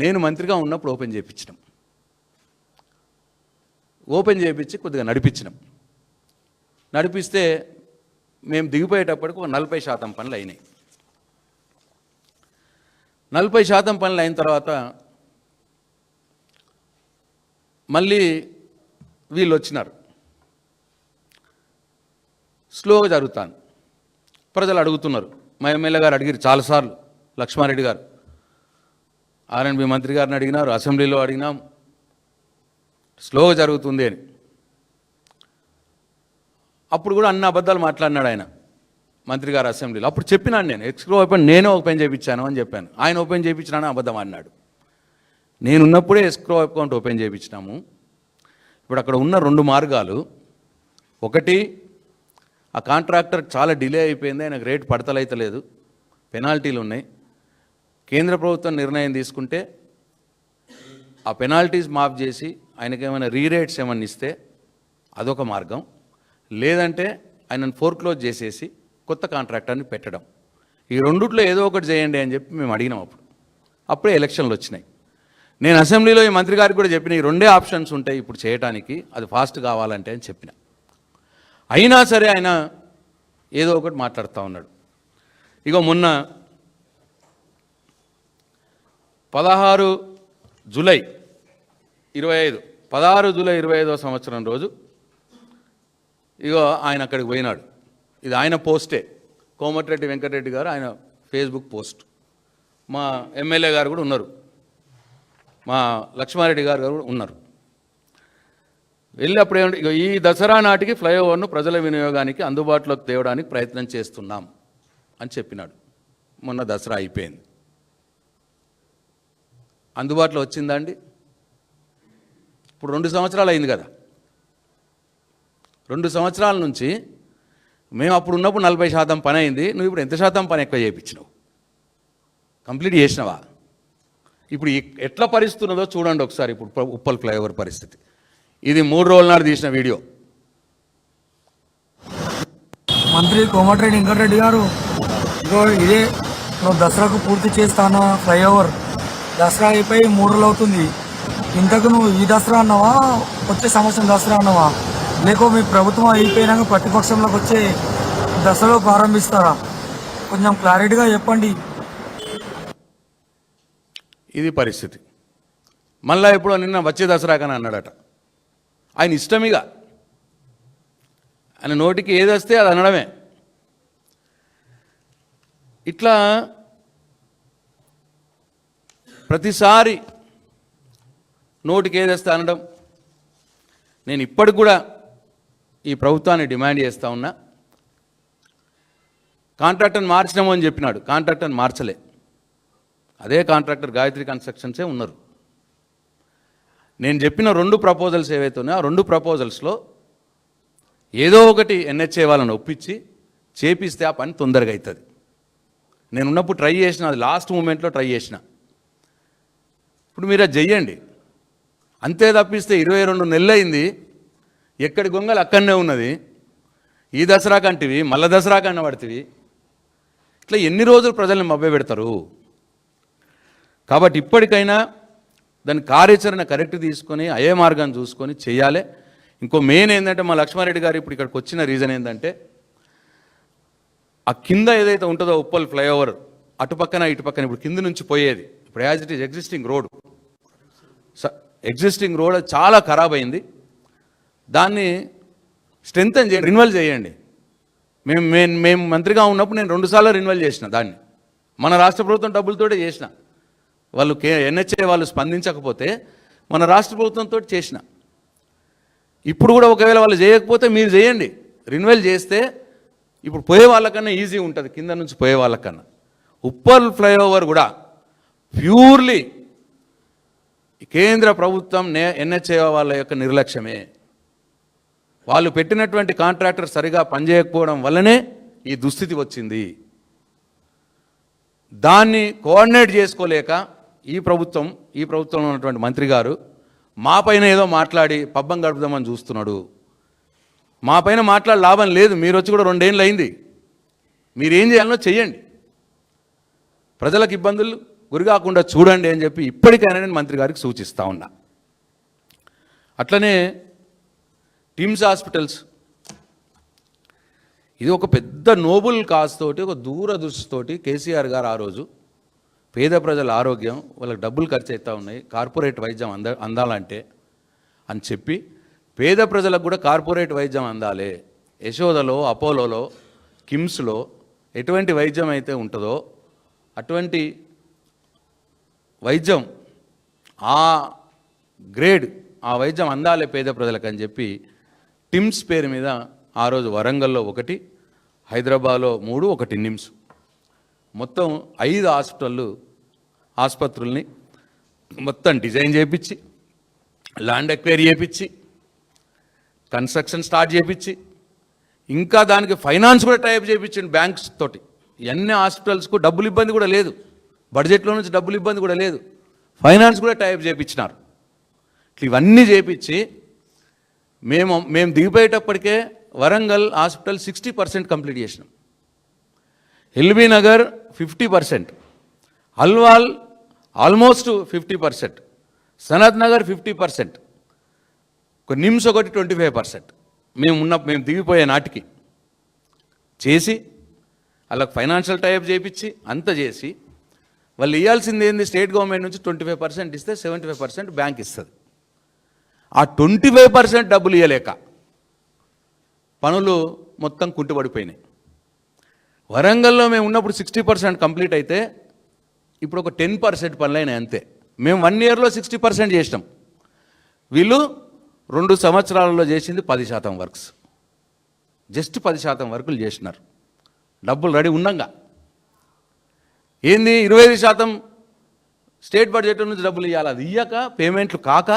నేను మంత్రిగా ఉన్నప్పుడు ఓపెన్ చేయించినాం. ఓపెన్ చేయించి కొద్దిగా నడిపిస్తే మేము దిగిపోయేటప్పటికి 40% పనులు అయినాయి. 40% పనులు అయిన తర్వాత మళ్ళీ వీళ్ళు వచ్చినారు, స్లోగా జరుగుతాను. ప్రజలు అడుగుతున్నారు, మా ఎమ్మెల్యే గారు అడిగారు చాలాసార్లు, లక్ష్మారెడ్డి గారు ఆర్ఎండ్బి మంత్రి గారిని అడిగినారు, అసెంబ్లీలో అడిగినాం, స్లోగా జరుగుతుంది అని. అప్పుడు కూడా అన్ని అబద్ధాలు మాట్లాడినాడు ఆయన. మంత్రి గారు అసెంబ్లీలో. అప్పుడు చెప్పినాను నేను ఎస్క్రో ఓపెన్ నేనే ఓపెన్ చేయించాను అని చెప్పాను. ఆయన ఓపెన్ చేయించినాను అబద్ధం అన్నాడు. నేనున్నప్పుడే ఎస్క్రో అకౌంట్ ఓపెన్ చేయించినాము. ఇప్పుడు అక్కడ ఉన్న 2 మార్గాలు. ఒకటి, ఆ కాంట్రాక్టర్ చాలా డిలే అయిపోయింది, ఆయనకు రేటు పడతలైతలేదు, పెనాల్టీలు ఉన్నాయి. కేంద్ర ప్రభుత్వం నిర్ణయం తీసుకుంటే ఆ పెనాల్టీస్ మాఫ్ చేసి ఆయనకి ఏమైనా రీరేట్స్ ఏమైనా ఇస్తే అదొక మార్గం. లేదంటే ఆయనను ఫోర్క్లోజ్ చేసేసి కొత్త కాంట్రాక్టర్ని పెట్టడం. ఈ రెండిట్లో ఏదో ఒకటి చేయండి అని చెప్పి మేము అడిగినాం. అప్పుడే ఎలక్షన్లు వచ్చినాయి. నేను అసెంబ్లీలో ఈ మంత్రి గారికి కూడా చెప్పిన, ఈ 2 ఆప్షన్స్ ఉంటాయి ఇప్పుడు చేయడానికి, అది ఫాస్ట్ కావాలంటే అని చెప్పిన. అయినా సరే ఆయన ఏదో ఒకటి మాట్లాడుతూ ఉన్నాడు. ఇగో మొన్న 16 జూలై 25వ సంవత్సరం రోజు ఇగో ఆయన అక్కడికి పోయినాడు. ఇది ఆయన పోస్టే, కోమటిరెడ్డి వెంకటరెడ్డి గారు ఆయన ఫేస్బుక్ పోస్ట్. మా ఎమ్మెల్యే గారు కూడా ఉన్నారు, మా లక్ష్మారెడ్డి గారు కూడా ఉన్నారు. వెళ్ళి అప్పుడు ఏమంటే, ఈ దసరా నాటికి ఫ్లైఓవర్ను ప్రజల వినియోగానికి అందుబాటులోకి తేవడానికి ప్రయత్నం చేస్తున్నాం అని చెప్పినాడు. మొన్న దసరా అయిపోయింది, అందుబాటులో వచ్చిందా అండి? ఇప్పుడు 2 సంవత్సరాలు అయింది కదా. 2 సంవత్సరాల నుంచి మేము అప్పుడు ఉన్నప్పుడు 40% పని అయింది, నువ్వు ఇప్పుడు ఎంత శాతం పని ఎక్కువ చేయించినావు? కంప్లీట్ చేసినావా? ఇప్పుడు ఎట్లా పరిస్థితి ఉన్నదో చూడండి ఒకసారి. ఇప్పుడు ఉప్పల్ ఫ్లైఓవర్ పరిస్థితి ఇది 3 రోజుల నాడు తీసిన వీడియో. మంత్రి కోమటిరెడ్డి వెంకటరెడ్డి గారు ఇదే నువ్వు దసరాకు పూర్తి చేస్తాను ఫ్లైఓవర్. దసరా అయిపోయి 3 రోజులు అవుతుంది. ఇంతకు నువ్వు ఈ దసరా అన్నావా, వచ్చే సంవత్సరం దసరా అన్నావా, లేకో మీ ప్రభుత్వం అయిపోయినాక ప్రతిపక్షంలోకి వచ్చే దసరా ప్రారంభిస్తారా? కొంచెం క్లారిటీగా చెప్పండి. ఇది పరిస్థితి. మళ్ళా ఎప్పుడో నిన్న వచ్చే దసరాకని అన్నాడట. ఆయన ఇష్టమిగా, ఆయన నోటికి ఏది వస్తే అది అనడమే. ఇట్లా ప్రతిసారి నోటికి ఏది వస్తే అనడం. నేను ఇప్పటికి కూడా ఈ ప్రభుత్వాన్ని డిమాండ్ చేస్తూ ఉన్నా. కాంట్రాక్టర్ని మార్చినాము అని చెప్పినాడు, కాంట్రాక్టర్ని మార్చలే. అదే కాంట్రాక్టర్ గాయత్రి కన్స్ట్రక్షన్సే ఉన్నారు. నేను చెప్పిన 2 ప్రపోజల్స్ ఏవైతే ఉన్నాయో ఆ 2 ప్రపోజల్స్లో ఏదో ఒకటి ఎన్హెచ్ఏ వాళ్ళని ఒప్పించి చేపిస్తే ఆ పని తొందరగా అవుతుంది. నేను ఉన్నప్పుడు ట్రై చేసిన, అది లాస్ట్ మూమెంట్లో ట్రై చేసిన. ఇప్పుడు మీరు అది చెయ్యండి. అంతే తప్పిస్తే 22 నెలలు అయింది, ఎక్కడి గొంగలు అక్కడనే ఉన్నది. ఈ దసరా కంటివి మళ్ళా దసరా కన్నా పడుతుంది. ఇట్లా ఎన్ని రోజులు ప్రజల్ని మభ్య పెడతారు? కాబట్టి ఇప్పటికైనా దాని కార్యాచరణ కరెక్ట్ తీసుకొని అయ్యే మార్గాన్ని చూసుకొని చేయాలి. ఇంకో మెయిన్ ఏంటంటే, మా లక్ష్మారెడ్డి గారు ఇప్పుడు ఇక్కడికి వచ్చిన రీజన్ ఏంటంటే, ఆ కింద ఏదైతే ఉంటుందో ఉప్పల్ ఫ్లైఓవర్ అటుపక్కన ఇటుపక్కన ఇప్పుడు కింద నుంచి పోయేది, ఇప్పుడు as it is existing road చాలా ఖరాబ్ అయింది. దాన్ని స్ట్రెంగ్తన్ చేయండి, రిన్యువల్ చేయండి. మేము మంత్రిగా ఉన్నప్పుడు నేను 2 సార్లు రిన్యువల్ చేసిన దాన్ని. మన రాష్ట్ర ప్రభుత్వం డబ్బులతోటే చేసిన. వాళ్ళు ఎన్హెచ్ఏ వాళ్ళు స్పందించకపోతే మన రాష్ట్ర ప్రభుత్వంతో చేసిన. ఇప్పుడు కూడా ఒకవేళ వాళ్ళు చేయకపోతే మీరు చేయండి, రిన్యువల్ చేస్తే ఇప్పుడు పోయే వాళ్ళకన్నా ఈజీ ఉంటుంది, కింద నుంచి పోయే వాళ్ళకన్నా. ఉప్పల్ ఫ్లైఓవర్ కూడా ప్యూర్లీ కేంద్ర ప్రభుత్వం ఎన్హెచ్ఏ వాళ్ళ యొక్క నిర్లక్ష్యమే. వాళ్ళు పెట్టినటువంటి కాంట్రాక్టర్ సరిగా పనిచేయకపోవడం వల్లనే ఈ దుస్థితి వచ్చింది. దాన్ని కోఆర్డినేట్ చేసుకోలేక ఈ ప్రభుత్వంలో ఉన్నటువంటి మంత్రి గారు మా పైన ఏదో మాట్లాడి పబ్బం గడుపుదామని చూస్తున్నాడు. మా పైన మాట్లాడి లాభం లేదు. మీరు వచ్చి కూడా 2 ఏళ్ళు అయింది. మీరేం చేయాలనో చెయ్యండి, ప్రజలకు ఇబ్బందులు గురికాకుండా చూడండి అని చెప్పి ఇప్పటికైనా నేను మంత్రి గారికి సూచిస్తూ ఉన్నా. అట్లనే టిమ్స్ హాస్పిటల్స్, ఇది ఒక పెద్ద నోబుల్ కాజ్ తోటి, ఒక దూరదృష్టితోటి కేసీఆర్ గారు ఆ రోజు పేద ప్రజల ఆరోగ్యం, వాళ్ళకి డబ్బులు ఖర్చు అవుతూ ఉన్నాయి, కార్పొరేట్ వైద్యం అందాలంటే అని చెప్పి పేద ప్రజలకు కూడా కార్పొరేట్ వైద్యం అందాలి. యశోదలో, అపోలోలో, కిమ్స్లో ఎటువంటి వైద్యం అయితే ఉంటుందో అటువంటి వైద్యం, ఆ గ్రేడ్, ఆ వైద్యం అందాలి పేద ప్రజలకు అని చెప్పి టిమ్స్ పేరు మీద ఆ రోజు వరంగల్లో ఒకటి, హైదరాబాద్లో 3, ఒకటి నిమ్స్, మొత్తం 5 ఆసుపత్రుల్ని మొత్తం డిజైన్ చేయించి, ల్యాండ్ ఎక్వైరీ చేయించి, కన్స్ట్రక్షన్ స్టార్ట్ చేయించి, ఇంకా దానికి ఫైనాన్స్ కూడా టైప్ చేయించండి బ్యాంక్స్ తోటి. ఇవన్నీ హాస్పిటల్స్కు డబ్బులు ఇబ్బంది కూడా లేదు, బడ్జెట్లో నుంచి డబ్బులు ఇబ్బంది కూడా లేదు, ఫైనాన్స్ కూడా టైప్ చేయించినారు. ఇవన్నీ చేయించి మేము దిగిపోయేటప్పటికే వరంగల్ హాస్పిటల్ 60% కంప్లీట్ చేసినాం, ఎల్బీ నగర్ 50%, అల్వాల్ ఆల్మోస్ట్ 50%, సనత్ నగర్ 50%, నిమ్స్ ఒకటి 25%. మేము దిగిపోయే నాటికి చేసి వాళ్ళకి ఫైనాన్షియల్ టైప్ చేయించి అంత చేసి వాళ్ళు ఇవ్వాల్సింది ఏంది, స్టేట్ గవర్నమెంట్ నుంచి 25% ఇస్తే 75% బ్యాంక్ ఇస్తుంది. ఆ 25% డబ్బులు ఇవ్వలేక పనులు మొత్తం కుంటుపడిపోయినాయి. వరంగల్లో మేము ఉన్నప్పుడు 60% కంప్లీట్ అయితే ఇప్పుడు ఒక 10% పనులైనాయి అంతే. మేము 1 ఇయర్లో 60% చేసినాం, వీళ్ళు 2 సంవత్సరాలలో చేసింది 10% వర్క్స్, జస్ట్ 10% వర్కులు చేసినారు. డబ్బులు రెడీ ఉండంగా ఏంది 25% స్టేట్ బడ్జెట్ నుంచి డబ్బులు ఇవ్వాలి, అది ఇయ్యక పేమెంట్లు కాక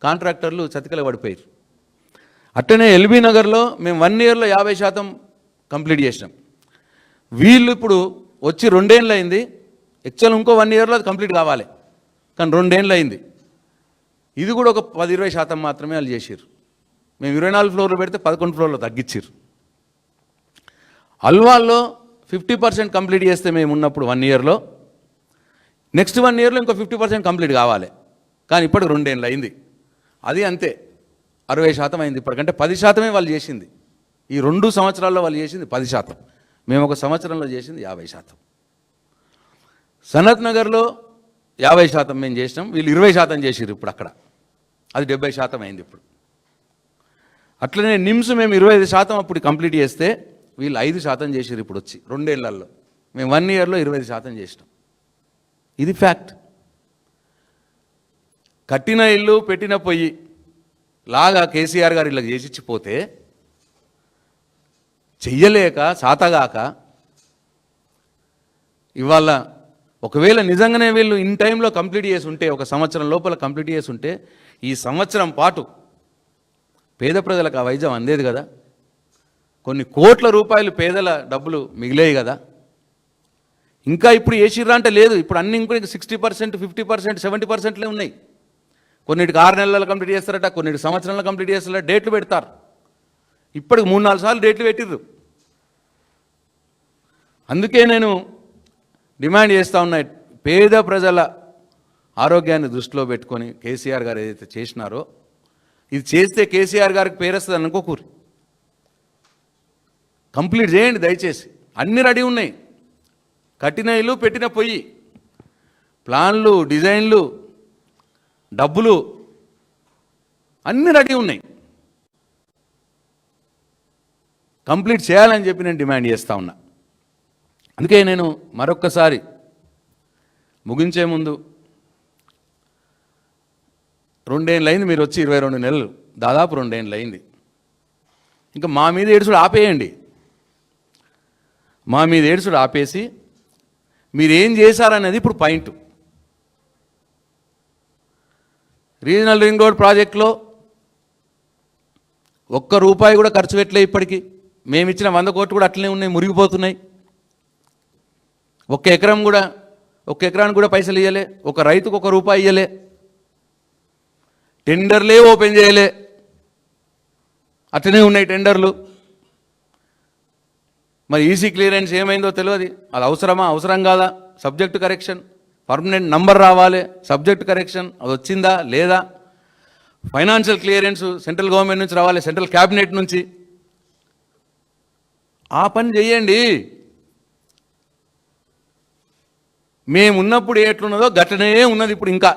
కాంట్రాక్టర్లు చతికిల పడిపోయారు. అట్టనే ఎల్బీ నగర్లో మేము 1 ఇయర్లో 50% కంప్లీట్ చేసినాం, వీళ్ళు ఇప్పుడు వచ్చి 2 ఏళ్ళు అయింది. యాక్చువల్ ఇంకో 1 ఇయర్లో అది కంప్లీట్ కావాలి, కానీ 2 ఏళ్ళు అయింది. ఇది కూడా ఒక 10-20% మాత్రమే వాళ్ళు చేసారు. మేము 24 ఫ్లోర్లు పెడితే 11 ఫ్లోర్లో తగ్గించారు. అల్వాల్లో 50% కంప్లీట్ చేస్తే మేము ఉన్నప్పుడు 1 ఇయర్లో, నెక్స్ట్ 1 ఇయర్లో ఇంకో 50% కంప్లీట్ కావాలి, కానీ ఇప్పటికి 2 ఏళ్ళు అయింది. అది అంతే 60% అయింది. ఇప్పటికంటే 10% వాళ్ళు చేసింది. ఈ 2 సంవత్సరాల్లో వాళ్ళు చేసింది 10%, మేము ఒక సంవత్సరంలో చేసింది 50%. సనత్ నగర్లో 50% మేము చేసినాం, వీళ్ళు 20% చేసిర్రు ఇప్పుడు అక్కడ, అది 70% అయింది ఇప్పుడు. అట్లనే నిమ్స్ మేము 25% అప్పుడు కంప్లీట్ చేస్తే వీళ్ళు 5% చేసిర్రు ఇప్పుడు వచ్చి 2 ఏళ్లలో. మేము 1 ఇయర్లో 25% చేసినాం. ఇది ఫ్యాక్ట్. కట్టిన ఇల్లు పెట్టిన పొయ్యి లాగా కేసీఆర్ గారు ఇలా చేసిచ్చిపోతే చెయ్యలేక సాతగాక ఇవాళ ఒకవేళ నిజంగానే వీళ్ళు ఇన్ టైంలో కంప్లీట్ చేసి ఉంటే, ఒక సంవత్సరం లోపల కంప్లీట్ చేసి ఉంటే ఈ సంవత్సరం పాటు పేద ప్రజలకు ఆ వైద్యం అందేది కదా, కొన్ని కోట్ల రూపాయలు పేదల డబ్బులు మిగిలేయి కదా. ఇంకా ఇప్పుడు ఏసిర్రా అంటే లేదు, ఇప్పుడు అన్ని ఇంకా 60%, 50%, 70%లే ఉన్నాయి. కొన్నిటికి 6 నెలల్లో కంప్లీట్ చేస్తారట, కొన్నిటికి సంవత్సరంలో కంప్లీట్ చేస్తారట, డేట్లు పెడతారు. ఇప్పటికి 3-4 సార్లు డేట్లు పెట్టిర్రు. అందుకే నేను డిమాండ్ చేస్తూ ఉన్నా, పేద ప్రజల ఆరోగ్యాన్ని దృష్టిలో పెట్టుకొని కేసీఆర్ గారు ఏదైతే చేసినారో, ఇది చేస్తే కేసీఆర్ గారికి పేరేస్తుంది అనుకోకూరి, కంప్లీట్ చేయండి దయచేసి. అన్నీ రెడీ ఉన్నాయి, కట్టిన ఇల్లు పెట్టిన పొయ్యి, ప్లాన్లు, డిజైన్లు, డబ్బులు అన్నీ రెడీ ఉన్నాయి, కంప్లీట్ చేయాలని చెప్పి నేను డిమాండ్ చేస్తూ ఉన్నా. అందుకే నేను మరొక్కసారి ముగించే ముందు, 2 ఏళ్ళు అయింది మీరు వచ్చి, 22 నెలలు, దాదాపు 2 ఏళ్ళు అయింది. ఇంకా మా మీద ఏడుసుడు ఆపేయండి, మా మీద ఏడుసుడు ఆపేసి మీరేం చేశారనేది ఇప్పుడు పాయింట్. రీజనల్ రింగ్ రోడ్ ప్రాజెక్టులో ₹1 కూడా ఖర్చు పెట్టలే ఇప్పటికీ. మేము ఇచ్చిన 100 కోట్లు కూడా అట్లనే ఉన్నాయి, మురిగిపోతున్నాయి. 1 ఎకరానికి కూడా పైసలు ఇవ్వలే, ఒక రైతుకు ₹1 ఇవ్వలే, టెండర్లే ఓపెన్ చేయలే, అట్లనే ఉన్నాయి టెండర్లు. మరి ఈసీ క్లియరెన్స్ ఏమైందో తెలియదు, అది అవసరమా అవసరం కాదా, సబ్జెక్టు కరెక్షన్, పర్మనెంట్ నంబర్ రావాలి, సబ్జెక్ట్ కరెక్షన్ అది వచ్చిందా లేదా, ఫైనాన్షియల్ క్లియరెన్స్ సెంట్రల్ గవర్నమెంట్ నుంచి రావాలి, సెంట్రల్ క్యాబినెట్ నుంచి. ఆ పని చేయండి. మేమున్నప్పుడు ఎట్లున్నదో గట్లనే ఉన్నది ఇప్పుడు. ఇంకా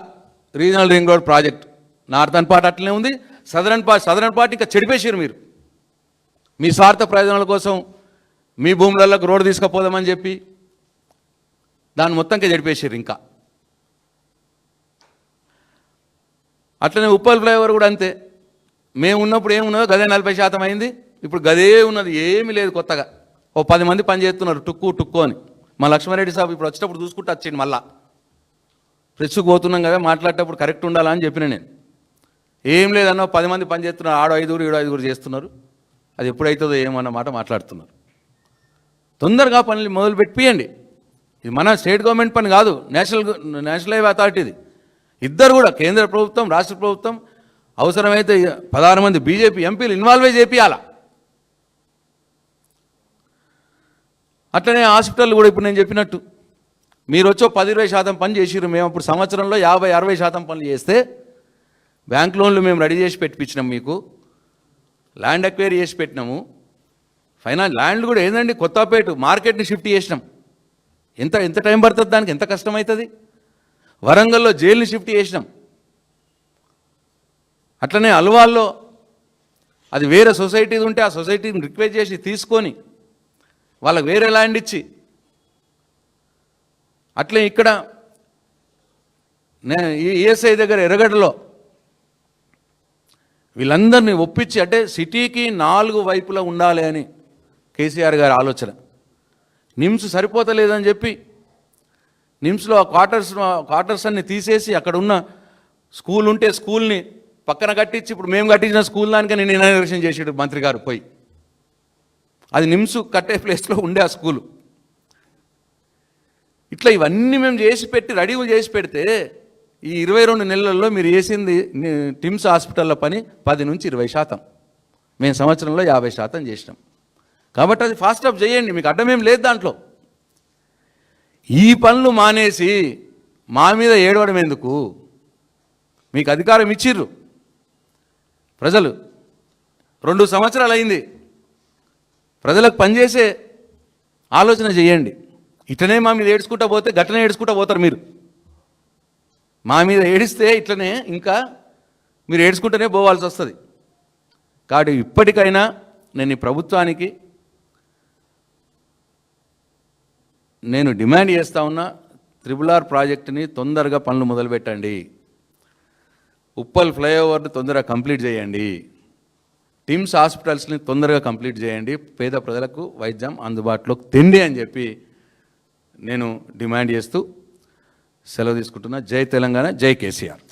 regional ring road project northern part అట్లనే ఉంది, సదరన్ పార్ట్ ఇంకా చెడిపేసారు మీరు. మీ స్వార్థ ప్రయోజనాల కోసం మీ భూములలోకి రోడ్డు తీసుకుపోదామని చెప్పి దాన్ని మొత్తంగా చెడిపేసారు. ఇంకా అట్లనే ఉప్పల్ ఫ్లైఓవర్ కూడా అంతే. మేము ఉన్నప్పుడు ఏమున్నదో గదే 40% అయింది, ఇప్పుడు గదే ఉన్నది, ఏమీ లేదు కొత్తగా. ఓ 10 మంది పని చేస్తున్నారు టుక్కు అని. మా లక్ష్మారెడ్డి సాబ్ ఇప్పుడు వచ్చేటప్పుడు చూసుకుంటూ వచ్చింది. మళ్ళా ఫ్రెష్కు పోతున్నాం కదా, మాట్లాడేటప్పుడు కరెక్ట్ ఉండాలా అని చెప్పిన నేను. ఏం లేదన్నా 10 మంది పని చేస్తున్నారు, ఆడ 5 ఈడ 5 చేస్తున్నారు, అది ఎప్పుడైతుందో ఏమన్న మాట మాట్లాడుతున్నారు. తొందరగా పనులు మొదలు పెట్టియండి. ఇది మన స్టేట్ గవర్నమెంట్ పని కాదు, నేషనల్ హైవే అథారిటీది. ఇద్దరు కూడా కేంద్ర ప్రభుత్వం, రాష్ట్ర ప్రభుత్వం అవసరమైతే 16 మంది బీజేపీ ఎంపీలు ఇన్వాల్వ్ చేపియాల. అట్లనే హాస్పిటల్ కూడా ఇప్పుడు నేను చెప్పినట్టు మీరు వచ్చో 10-20% పని చేసిర్రు. మేము అప్పుడు సంవత్సరంలో 50-60% పనులు చేస్తే బ్యాంక్ లోన్లు మేము రెడీ చేసి పెట్టించినాం, మీకు ల్యాండ్ అక్వైరీ చేసి పెట్టినాము. ఫైనల్ ల్యాండ్ కూడా ఏందండి, కొత్తపేట మార్కెట్ని షిఫ్ట్ చేసినాం. ఎంత టైం పడుతుంది దానికి, ఎంత కష్టమవుతుంది. వరంగల్లో జైలుని షిఫ్ట్ చేసినాం. అట్లనే అల్వాల్లో అది వేరే సొసైటీది ఉంటే ఆ సొసైటీని రిక్వెస్ట్ చేసి తీసుకొని వాళ్ళకి వేరే ల్యాండ్ ఇచ్చి, అట్లే ఇక్కడ ఈఎస్ఐ దగ్గర ఎర్రగడ్డలో వీళ్ళందరినీ ఒప్పించి, అంటే సిటీకి 4 వైపులా ఉండాలి అని కేసీఆర్ గారి ఆలోచన. నిమ్స్ సరిపోతలేదని చెప్పి నిమ్స్లో క్వార్టర్స్ అన్ని తీసేసి అక్కడ ఉన్న స్కూల్ ఉంటే స్కూల్ని పక్కన కట్టించి, ఇప్పుడు మేము కట్టించిన స్కూల్ దానికి నేను ఇనాగ్రేషన్ చేసాడు మంత్రి గారు పోయి. అది నిమ్స్ కట్టే ప్లేస్లో ఉండే ఆ స్కూలు. ఇట్లా ఇవన్నీ మేము చేసి పెట్టి రెడీ చేసి పెడితే ఈ 22 నెలల్లో మీరు చేసింది టిమ్స్ హాస్పిటల్లో పని 10-20%. మేము సంవత్సరంలో 50% చేసినాం. కాబట్టి అది ఫాస్ట్ అప్ చేయండి, మీకు అడ్డమేం లేదు దాంట్లో. ఈ పనులు మానేసి మా మీద ఏడవడం ఎందుకు? మీకు అధికారం ఇచ్చిర్రు ప్రజలు, 2 సంవత్సరాలు అయింది. ప్రజలకు పనిచేసే ఆలోచన చేయండి. ఇట్లనే మా మీద ఏడ్చుకుంటా పోతే గట్లనే ఏడ్చుకుంటా పోతారు మీరు. మా మీద ఏడిస్తే ఇట్లనే ఇంకా మీరు ఏడ్చుకుంటూనే పోవాల్సి వస్తుంది. కాబట్టి ఇప్పటికైనా నేను ఈ ప్రభుత్వానికి నేను డిమాండ్ చేస్తూ ఉన్నా, RRR ప్రాజెక్టుని తొందరగా పనులు మొదలుపెట్టండి. ఉప్పల్ ఫ్లైఓవర్ని తొందరగా కంప్లీట్ చేయండి. టిమ్స్ హాస్పిటల్స్ని తొందరగా కంప్లీట్ చేయండి. పేద ప్రజలకు వైద్యం అందుబాటులోకి తెండి అని చెప్పి నేను డిమాండ్ చేస్తూ సెలవు తీసుకుంటున్నా. జై తెలంగాణ, జై కేసీఆర్.